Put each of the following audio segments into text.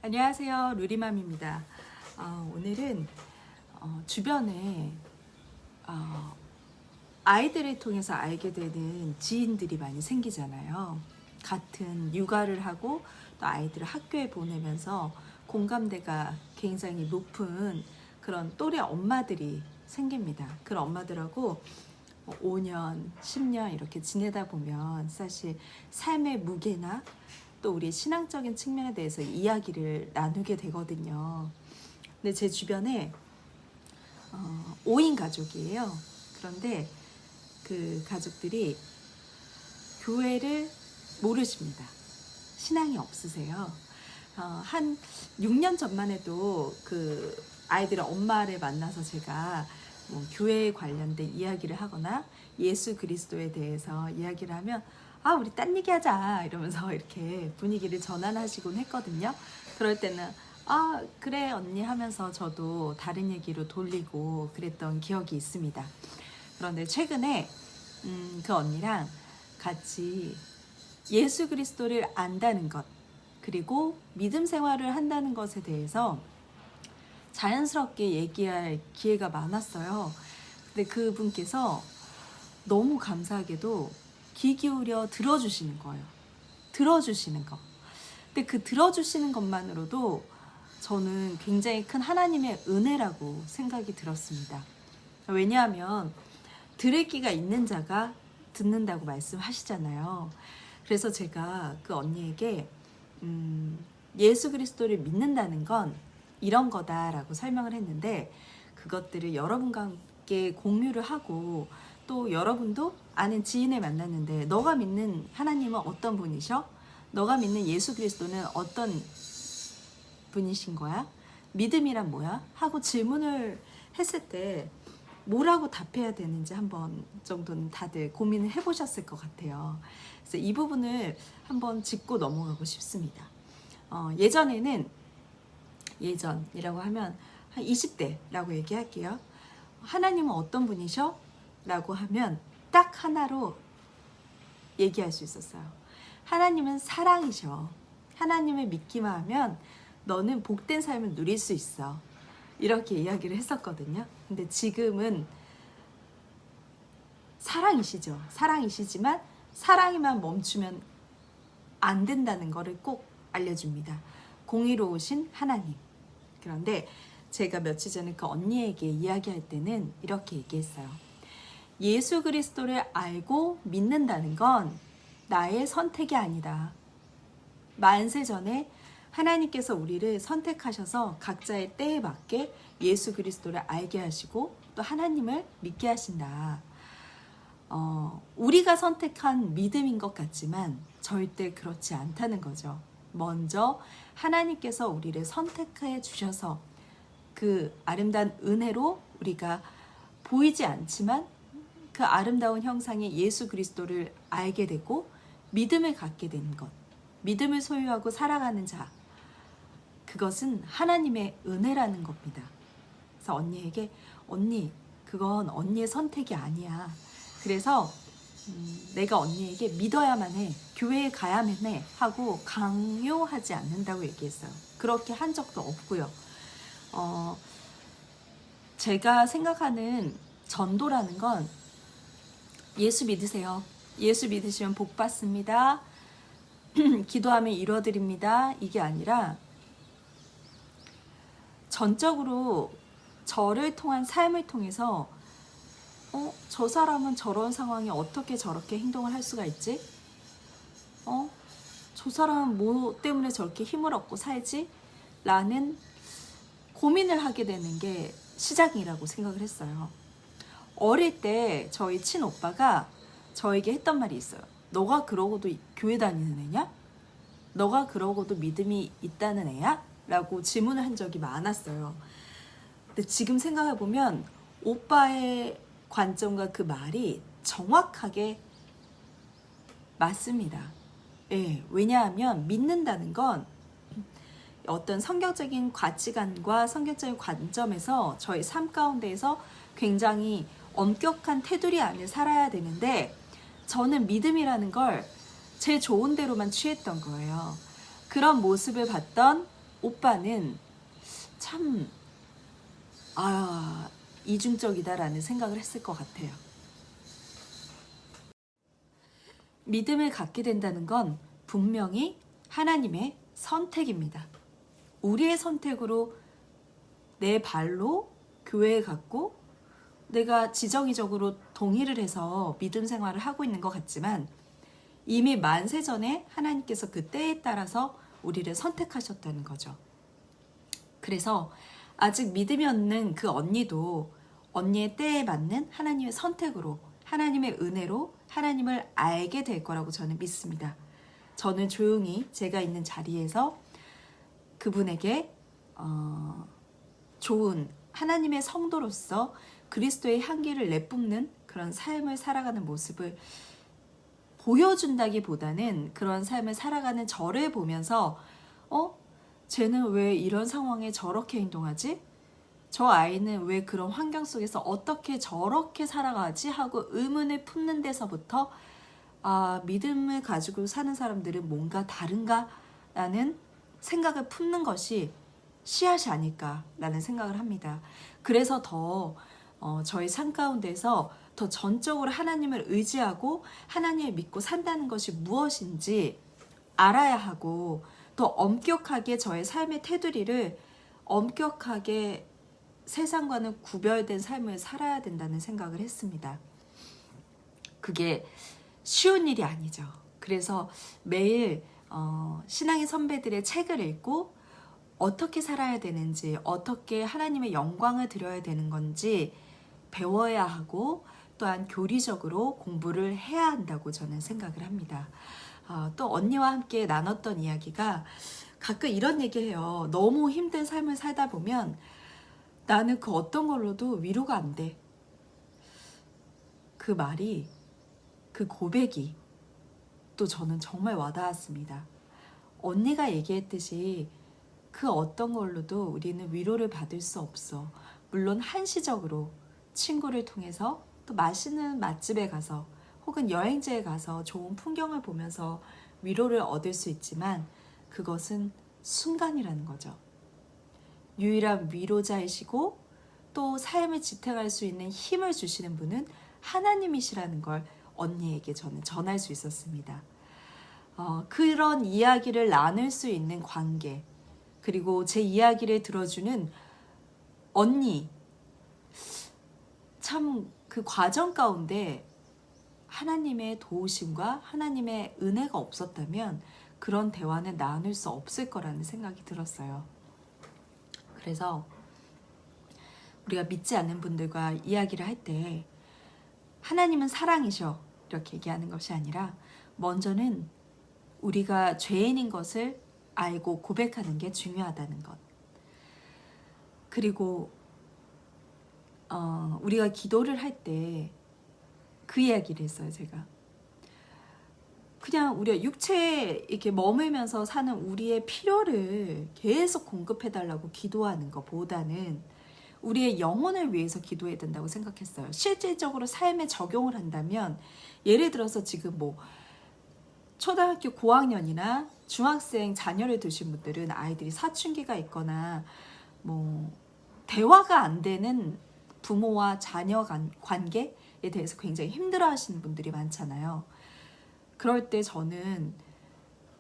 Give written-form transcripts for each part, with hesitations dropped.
안녕하세요, 루리맘입니다. 오늘은 주변에 아이들을 통해서 알게 되는 지인들이 많이 생기잖아요. 같은 육아를 하고 또 아이들을 학교에 보내면서 공감대가 굉장히 높은 그런 또래 엄마들이 생깁니다. 그런 엄마들하고 5년, 10년 이렇게 지내다 보면 사실 삶의 무게나 또 우리 신앙적인 측면에 대해서 이야기를 나누게 되거든요. 근데 제 주변에 5인 가족이에요. 그런데 그 가족들이 교회를 모르십니다. 신앙이 없으세요. 한 6년 전만 해도 그 아이들의 엄마를 만나서 제가 뭐 교회에 관련된 이야기를 하거나 예수 그리스도에 대해서 이야기를 하면 우리 딴 얘기하자 이러면서 이렇게 분위기를 전환하시곤 했거든요. 그럴 때는 그래 언니 하면서 저도 다른 얘기로 돌리고 그랬던 기억이 있습니다. 그런데 최근에 그 언니랑 같이 예수 그리스도를 안다는 것 그리고 믿음 생활을 한다는 것에 대해서 자연스럽게 얘기할 기회가 많았어요. 근데 그분께서 너무 감사하게도 귀 기울여 들어주시는 거예요. 들어주시는 거. 근데 그 들어주시는 것만으로도 저는 굉장히 큰 하나님의 은혜라고 생각이 들었습니다. 왜냐하면 들을 귀가 있는 자가 듣는다고 말씀하시잖아요. 그래서 제가 그 언니에게 예수 그리스도를 믿는다는 건 이런 거다라고 설명을 했는데 그것들을 여러분과 함께 공유를 하고 또 여러분도 아는 지인을 만났는데 너가 믿는 하나님은 어떤 분이셔? 너가 믿는 예수 그리스도는 어떤 분이신 거야? 믿음이란 뭐야? 하고 질문을 했을 때 뭐라고 답해야 되는지 한번 정도는 다들 고민을 해보셨을 것 같아요. 그래서 이 부분을 한번 짚고 넘어가고 싶습니다. 예전이라고 하면 한 20대라고 얘기할게요. 하나님은 어떤 분이셔? 라고 하면 딱 하나로 얘기할 수 있었어요. 하나님은 사랑이셔. 하나님을 믿기만 하면 너는 복된 삶을 누릴 수 있어. 이렇게 이야기를 했었거든요. 근데 지금은 사랑이시죠. 사랑이시지만 사랑이만 멈추면 안 된다는 거를 꼭 알려줍니다. 공의로우신 하나님. 그런데 제가 며칠 전에 그 언니에게 이야기할 때는 이렇게 얘기했어요. 예수 그리스도를 알고 믿는다는 건 나의 선택이 아니다. 만세 전에 하나님께서 우리를 선택하셔서 각자의 때에 맞게 예수 그리스도를 알게 하시고 또 하나님을 믿게 하신다. 우리가 선택한 믿음인 것 같지만 절대 그렇지 않다는 거죠. 먼저 하나님께서 우리를 선택해 주셔서 그 아름다운 은혜로 우리가 보이지 않지만 그 아름다운 형상의 예수 그리스도를 알게 되고 믿음을 갖게 된 것, 믿음을 소유하고 살아가는 자, 그것은 하나님의 은혜라는 겁니다. 그래서 언니에게 언니, 그건 언니의 선택이 아니야. 그래서 내가 언니에게 믿어야만 해, 교회에 가야만 해 하고 강요하지 않는다고 얘기했어요. 그렇게 한 적도 없고요. 제가 생각하는 전도라는 건 예수 믿으세요. 예수 믿으시면 복 받습니다. 기도하면 이루어드립니다. 이게 아니라 전적으로 저를 통한 삶을 통해서 저 사람은 저런 상황에 어떻게 저렇게 행동을 할 수가 있지? 저 사람은 뭐 때문에 저렇게 힘을 얻고 살지? 라는 고민을 하게 되는 게 시작이라고 생각을 했어요. 어릴 때 저희 친오빠가 저에게 했던 말이 있어요. 너가 그러고도 교회 다니는 애냐? 너가 그러고도 믿음이 있다는 애야? 라고 질문을 한 적이 많았어요. 근데 지금 생각해보면 오빠의 관점과 그 말이 정확하게 맞습니다. 예, 왜냐하면 믿는다는 건 어떤 성경적인 가치관과 성경적인 관점에서 저희 삶 가운데에서 굉장히 엄격한 테두리 안에 살아야 되는데 저는 믿음이라는 걸 제 좋은 대로만 취했던 거예요. 그런 모습을 봤던 오빠는 참 이중적이다라는 생각을 했을 것 같아요. 믿음을 갖게 된다는 건 분명히 하나님의 선택입니다. 우리의 선택으로 내 발로 교회에 갔고 내가 지정의적으로 동의를 해서 믿음 생활을 하고 있는 것 같지만 이미 만세 전에 하나님께서 그 때에 따라서 우리를 선택하셨다는 거죠. 그래서 아직 믿음이 없는 그 언니도 언니의 때에 맞는 하나님의 선택으로 하나님의 은혜로 하나님을 알게 될 거라고 저는 믿습니다. 저는 조용히 제가 있는 자리에서 그분에게 좋은 하나님의 성도로서 그리스도의 향기를 내뿜는 그런 삶을 살아가는 모습을 보여준다기보다는 그런 삶을 살아가는 저를 보면서 쟤는 왜 이런 상황에 저렇게 행동하지? 저 아이는 왜 그런 환경 속에서 어떻게 저렇게 살아가지? 하고 의문을 품는 데서부터 믿음을 가지고 사는 사람들은 뭔가 다른가? 라는 생각을 품는 것이 씨앗이 아닐까라는 생각을 합니다. 그래서 더 저희 삶 가운데서 더 전적으로 하나님을 의지하고 하나님을 믿고 산다는 것이 무엇인지 알아야 하고 더 엄격하게 저의 삶의 테두리를 엄격하게 세상과는 구별된 삶을 살아야 된다는 생각을 했습니다. 그게 쉬운 일이 아니죠. 그래서 매일 신앙의 선배들의 책을 읽고 어떻게 살아야 되는지, 어떻게 하나님의 영광을 드려야 되는 건지 배워야 하고 또한 교리적으로 공부를 해야 한다고 저는 생각을 합니다. 또 언니와 함께 나눴던 이야기가 가끔 이런 얘기해요. 너무 힘든 삶을 살다 보면 나는 그 어떤 걸로도 위로가 안 돼. 그 말이, 그 고백이 또 저는 정말 와닿았습니다. 언니가 얘기했듯이 그 어떤 걸로도 우리는 위로를 받을 수 없어. 물론 한시적으로 친구를 통해서 또 맛있는 맛집에 가서 혹은 여행지에 가서 좋은 풍경을 보면서 위로를 얻을 수 있지만 그것은 순간이라는 거죠. 유일한 위로자이시고 또 삶을 지탱할 수 있는 힘을 주시는 분은 하나님이시라는 걸 언니에게 저는 전할 수 있었습니다. 그런 이야기를 나눌 수 있는 관계, 그리고 제 이야기를 들어주는 언니, 참 그 과정 가운데 하나님의 도우심과 하나님의 은혜가 없었다면 그런 대화는 나눌 수 없을 거라는 생각이 들었어요. 그래서 우리가 믿지 않는 분들과 이야기를 할 때 하나님은 사랑이셔 이렇게 얘기하는 것이 아니라 먼저는 우리가 죄인인 것을 알고 고백하는 게 중요하다는 것. 그리고 우리가 기도를 할 때 그 이야기를 했어요. 제가 그냥 우리가 육체에 이렇게 머물면서 사는 우리의 필요를 계속 공급해달라고 기도하는 것보다는 우리의 영혼을 위해서 기도해야 된다고 생각했어요. 실질적으로 삶에 적용을 한다면 예를 들어서 지금 초등학교 고학년이나 중학생 자녀를 두신 분들은 아이들이 사춘기가 있거나 대화가 안 되는 부모와 자녀 관계에 대해서 굉장히 힘들어 하시는 분들이 많잖아요. 그럴 때 저는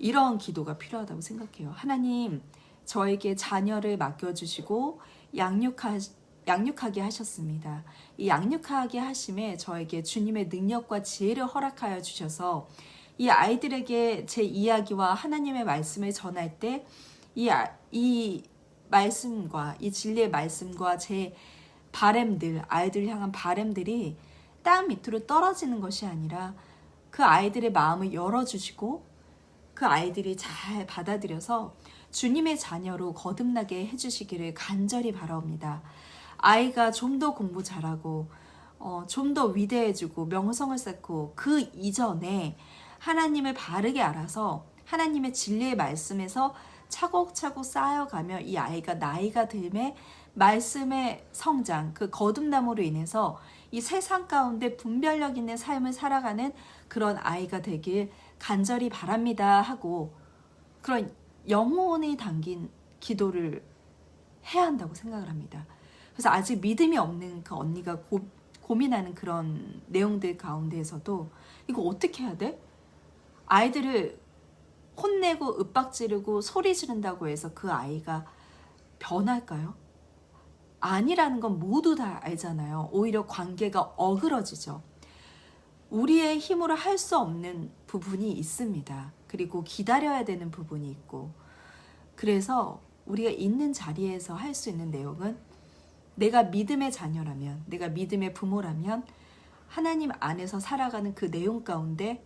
이런 기도가 필요하다고 생각해요. 하나님, 저에게 자녀를 맡겨주시고 양육하게 하셨습니다. 이 양육하게 하심에 저에게 주님의 능력과 지혜를 허락하여 주셔서 이 아이들에게 제 이야기와 하나님의 말씀을 전할 때 이 말씀과 이 진리의 말씀과 제 바램들, 아이들을 향한 바램들이 땅 밑으로 떨어지는 것이 아니라 그 아이들의 마음을 열어주시고 그 아이들이 잘 받아들여서 주님의 자녀로 거듭나게 해주시기를 간절히 바라옵니다. 아이가 좀 더 공부 잘하고 좀 더 위대해지고 명성을 쌓고 그 이전에 하나님을 바르게 알아서 하나님의 진리의 말씀에서 차곡차곡 쌓여가며 이 아이가 나이가 들매 말씀의 성장, 그 거듭남으로 인해서 이 세상 가운데 분별력 있는 삶을 살아가는 그런 아이가 되길 간절히 바랍니다 하고 그런 영혼이 담긴 기도를 해야 한다고 생각을 합니다. 그래서 아직 믿음이 없는 그 언니가 고민하는 그런 내용들 가운데에서도 이거 어떻게 해야 돼? 아이들을 혼내고 윽박지르고 소리 지른다고 해서 그 아이가 변할까요? 아니라는 건 모두 다 알잖아요. 오히려 관계가 어그러지죠. 우리의 힘으로 할 수 없는 부분이 있습니다. 그리고 기다려야 되는 부분이 있고, 그래서 우리가 있는 자리에서 할 수 있는 내용은, 내가 믿음의 자녀라면, 내가 믿음의 부모라면 하나님 안에서 살아가는 그 내용 가운데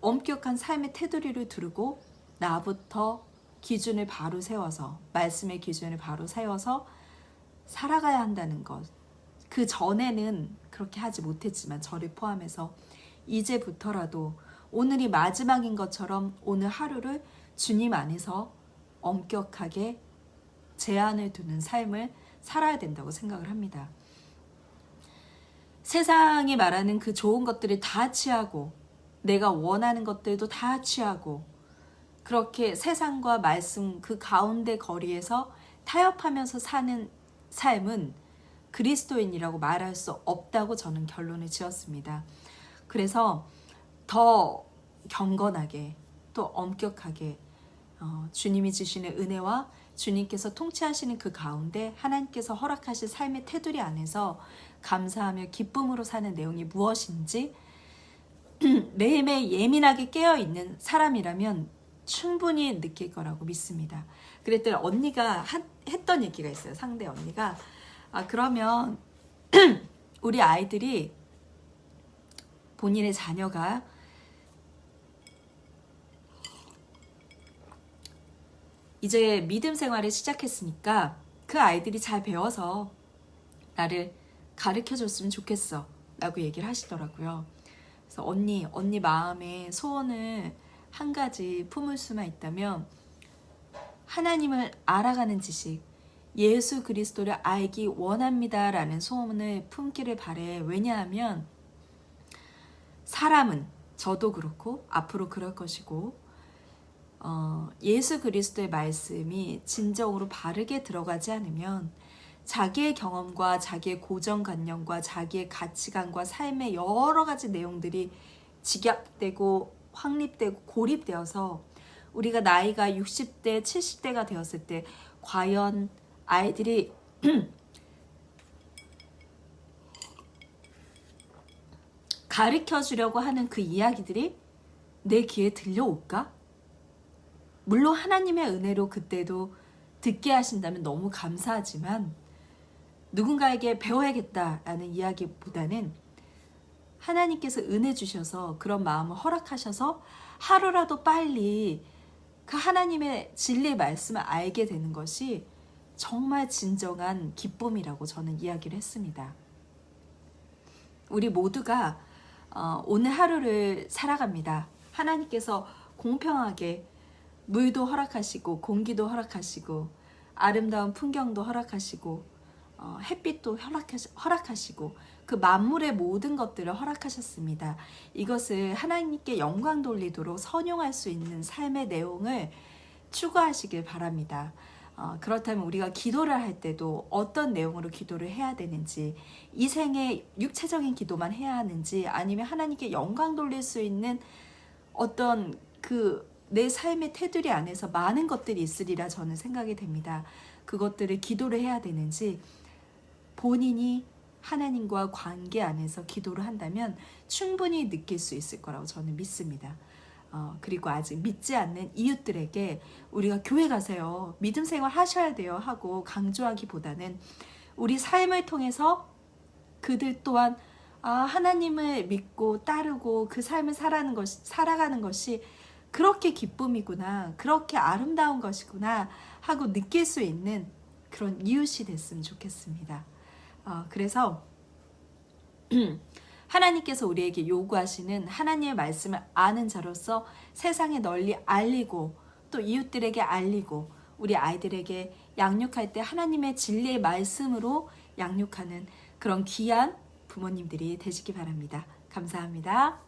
엄격한 삶의 테두리를 두르고 나부터 기준을 바로 세워서, 말씀의 기준을 바로 세워서 살아가야 한다는 것. 그 전에는 그렇게 하지 못했지만 저를 포함해서 이제부터라도 오늘이 마지막인 것처럼 오늘 하루를 주님 안에서 엄격하게 제한을 두는 삶을 살아야 된다고 생각을 합니다. 세상이 말하는 그 좋은 것들을 다 취하고 내가 원하는 것들도 다 취하고 그렇게 세상과 말씀 그 가운데 거리에서 타협하면서 사는 삶은 그리스도인이라고 말할 수 없다고 저는 결론을 지었습니다. 그래서 더 경건하게 또 엄격하게 주님이 주시는 은혜와 주님께서 통치하시는 그 가운데 하나님께서 허락하실 삶의 테두리 안에서 감사하며 기쁨으로 사는 내용이 무엇인지 매일매일 예민하게 깨어있는 사람이라면 충분히 느낄 거라고 믿습니다. 그랬더니 언니가 했던 얘기가 있어요. 상대 언니가 그러면 우리 아이들이 본인의 자녀가 이제 믿음 생활을 시작했으니까 그 아이들이 잘 배워서 나를 가르쳐줬으면 좋겠어 라고 얘기를 하시더라고요. 그래서 언니 마음에 소원을 한 가지 품을 수만 있다면 하나님을 알아가는 지식, 예수 그리스도를 알기 원합니다 라는 소원을 품기를 바래. 왜냐하면 사람은 저도 그렇고 앞으로 그럴 것이고 예수 그리스도의 말씀이 진정으로 바르게 들어가지 않으면 자기의 경험과 자기의 고정관념과 자기의 가치관과 삶의 여러 가지 내용들이 직약되고 확립되고 고립되어서 우리가 나이가 60대, 70대가 되었을 때 과연 아이들이 가르쳐 주려고 하는 그 이야기들이 내 귀에 들려올까? 물론 하나님의 은혜로 그때도 듣게 하신다면 너무 감사하지만 누군가에게 배워야겠다라는 이야기보다는 하나님께서 은혜 주셔서 그런 마음을 허락하셔서 하루라도 빨리 그 하나님의 진리의 말씀을 알게 되는 것이 정말 진정한 기쁨이라고 저는 이야기를 했습니다. 우리 모두가 오늘 하루를 살아갑니다. 하나님께서 공평하게 물도 허락하시고 공기도 허락하시고 아름다운 풍경도 허락하시고 햇빛도 허락하시고 그 만물의 모든 것들을 허락하셨습니다. 이것을 하나님께 영광 돌리도록 선용할 수 있는 삶의 내용을 추구하시길 바랍니다. 그렇다면 우리가 기도를 할 때도 어떤 내용으로 기도를 해야 되는지, 이 생에 육체적인 기도만 해야 하는지, 아니면 하나님께 영광 돌릴 수 있는 어떤 내 삶의 테두리 안에서 많은 것들이 있으리라 저는 생각이 됩니다. 그것들을 기도를 해야 되는지, 본인이 하나님과 관계 안에서 기도를 한다면 충분히 느낄 수 있을 거라고 저는 믿습니다. 그리고 아직 믿지 않는 이웃들에게 우리가 교회 가세요, 믿음 생활 하셔야 돼요 하고 강조하기보다는 우리 삶을 통해서 그들 또한 하나님을 믿고 따르고 그 삶을 살아가는 것이 그렇게 기쁨이구나, 그렇게 아름다운 것이구나 하고 느낄 수 있는 그런 이웃이 됐으면 좋겠습니다. 그래서 하나님께서 우리에게 요구하시는 하나님의 말씀을 아는 자로서 세상에 널리 알리고 또 이웃들에게 알리고 우리 아이들에게 양육할 때 하나님의 진리의 말씀으로 양육하는 그런 귀한 부모님들이 되시기 바랍니다. 감사합니다.